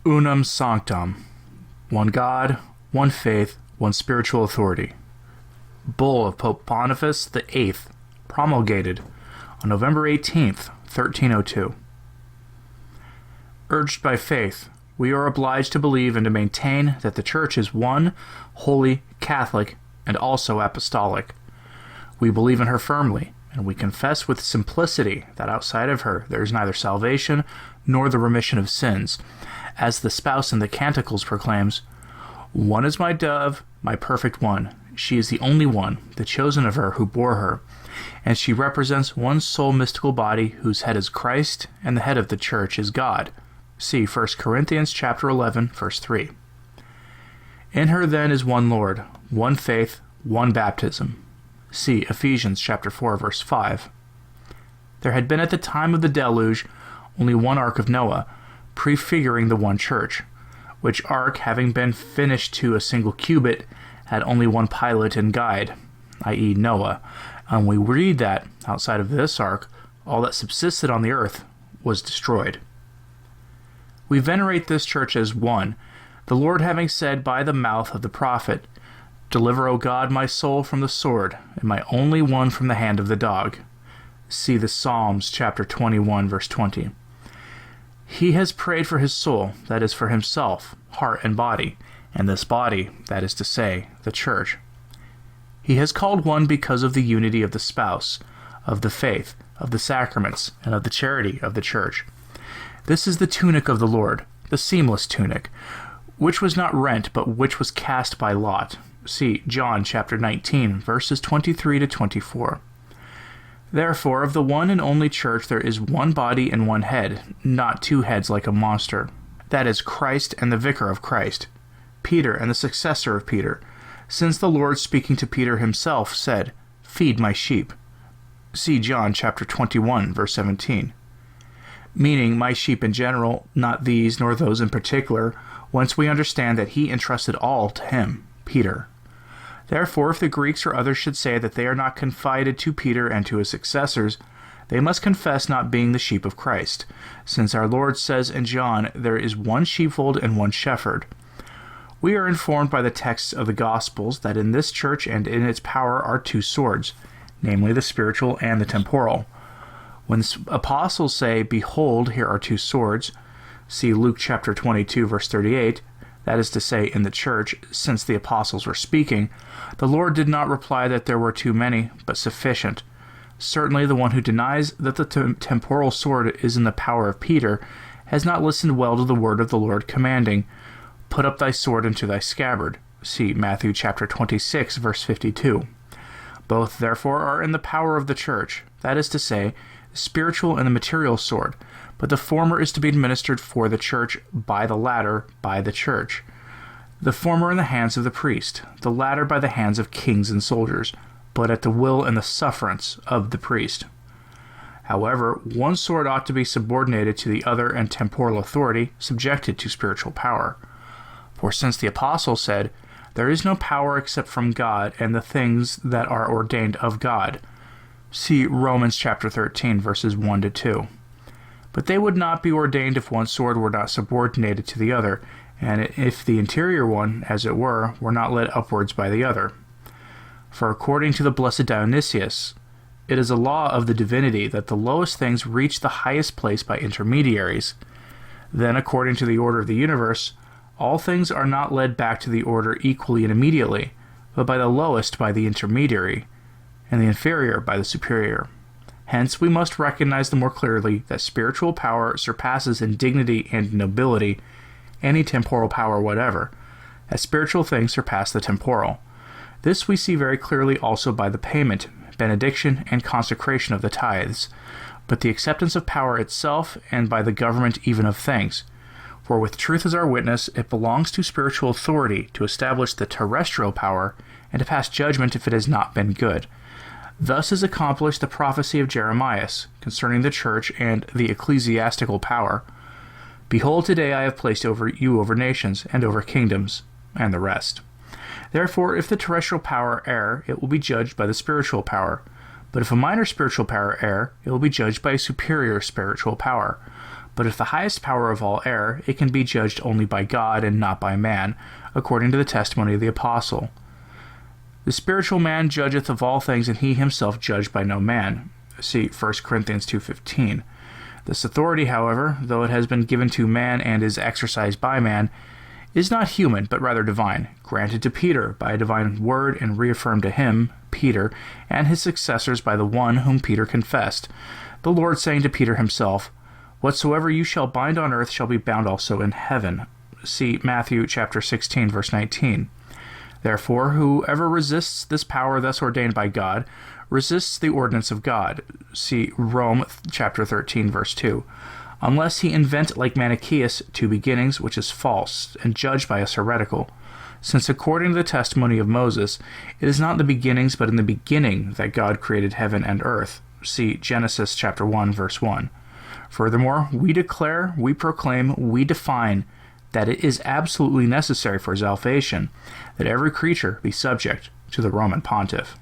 Unam Sanctam. One God, one faith, one spiritual authority. Bull of Pope Boniface VIII, promulgated on November 18th, 1302. Urged by faith, we are obliged to believe and to maintain that the Church is one, holy, Catholic, and also apostolic. We believe in her firmly, and we confess with simplicity that outside of her there is neither salvation nor the remission of sins, as the spouse in the Canticles proclaims, "One is my dove, my perfect one. She is the only one, the chosen of her who bore her, and she represents one sole mystical body whose head is Christ, and the head of the Church is God." See 1 Corinthians chapter 11, verse 3. In her then is one Lord, one faith, one baptism. See Ephesians chapter 4, verse 5. There had been at the time of the deluge only one ark of Noah, prefiguring the one church, which ark, having been finished to a single cubit, had only one pilot and guide, i.e. Noah, and we read that, outside of this ark, all that subsisted on the earth was destroyed. We venerate this church as one, the Lord having said by the mouth of the prophet, "Deliver, O God, my soul from the sword, and my only one from the hand of the dog." See the Psalms chapter 21, verse 20. He has prayed for his soul, that is for himself, heart and body, and this body, that is to say, the Church. He has called one because of the unity of the spouse, of the faith, of the sacraments, and of the charity of the Church. This is the tunic of the Lord, the seamless tunic, which was not rent, but which was cast by lot. See John chapter 19, verses 23 to 24. Therefore, of the one and only Church there is one body and one head, not two heads like a monster. That is Christ and the vicar of Christ, Peter and the successor of Peter, since the Lord speaking to Peter himself said, "Feed my sheep." See John chapter 21, verse 17. Meaning my sheep in general, not these nor those in particular, whence we understand that he entrusted all to him, Peter. Therefore, if the Greeks or others should say that they are not confided to Peter and to his successors, they must confess not being the sheep of Christ, since our Lord says in John, "There is one sheepfold and one shepherd." We are informed by the texts of the Gospels that in this Church and in its power are two swords, namely the spiritual and the temporal. When the apostles say, "Behold, here are two swords," see Luke chapter 22, verse 38, that is to say, in the Church, since the apostles were speaking, the Lord did not reply that there were too many, but sufficient. Certainly the one who denies that the temporal sword is in the power of Peter has not listened well to the word of the Lord commanding, "Put up thy sword into thy scabbard." See Matthew chapter 26, verse 52. Both, therefore, are in the power of the Church, that is to say, the spiritual and the material sword, but the former is to be administered for the Church by the latter by the Church. The former in the hands of the priest, the latter by the hands of kings and soldiers, but at the will and the sufferance of the priest. However, one sword ought to be subordinated to the other and temporal authority subjected to spiritual power. For since the apostle said, "There is no power except from God and the things that are ordained of God," see Romans chapter 13, verses 1 to 2. But they would not be ordained if one sword were not subordinated to the other, and if the interior one, as it were not led upwards by the other. For according to the blessed Dionysius, it is a law of the divinity that the lowest things reach the highest place by intermediaries. Then, according to the order of the universe, all things are not led back to the order equally and immediately, but by the lowest by the intermediary, and the inferior by the superior. Hence, we must recognize the more clearly that spiritual power surpasses in dignity and nobility any temporal power whatever, as spiritual things surpass the temporal. This we see very clearly also by the payment, benediction, and consecration of the tithes, but the acceptance of power itself, and by the government even of things. For with truth as our witness, it belongs to spiritual authority to establish the terrestrial power, and to pass judgment if it has not been good. Thus is accomplished the prophecy of Jeremiah concerning the Church and the ecclesiastical power. "Behold, today I have placed you over nations, and over kingdoms," and the rest. Therefore, if the terrestrial power err, it will be judged by the spiritual power. But if a minor spiritual power err, it will be judged by a superior spiritual power. But if the highest power of all err, it can be judged only by God and not by man, according to the testimony of the Apostle. The spiritual man judgeth of all things, and he himself judged by no man. See 1 Corinthians 2:15. This authority, however, though it has been given to man and is exercised by man, is not human, but rather divine, granted to Peter by a divine word and reaffirmed to him, Peter, and his successors by the one whom Peter confessed, the Lord saying to Peter himself, Whatsoever you shall bind on earth shall be bound also in heaven. See Matthew chapter 16, verse 19. Therefore, whoever resists this power thus ordained by God, resists the ordinance of God. See Rome chapter 13, verse 2. Unless he invent like Manichaeus two beginnings, which is false, and judged by us heretical. Since according to the testimony of Moses, it is not in the beginnings, but in the beginning that God created heaven and earth. See Genesis chapter 1, verse 1. Furthermore, we declare, we proclaim, we define that it is absolutely necessary for salvation that every creature be subject to the Roman Pontiff.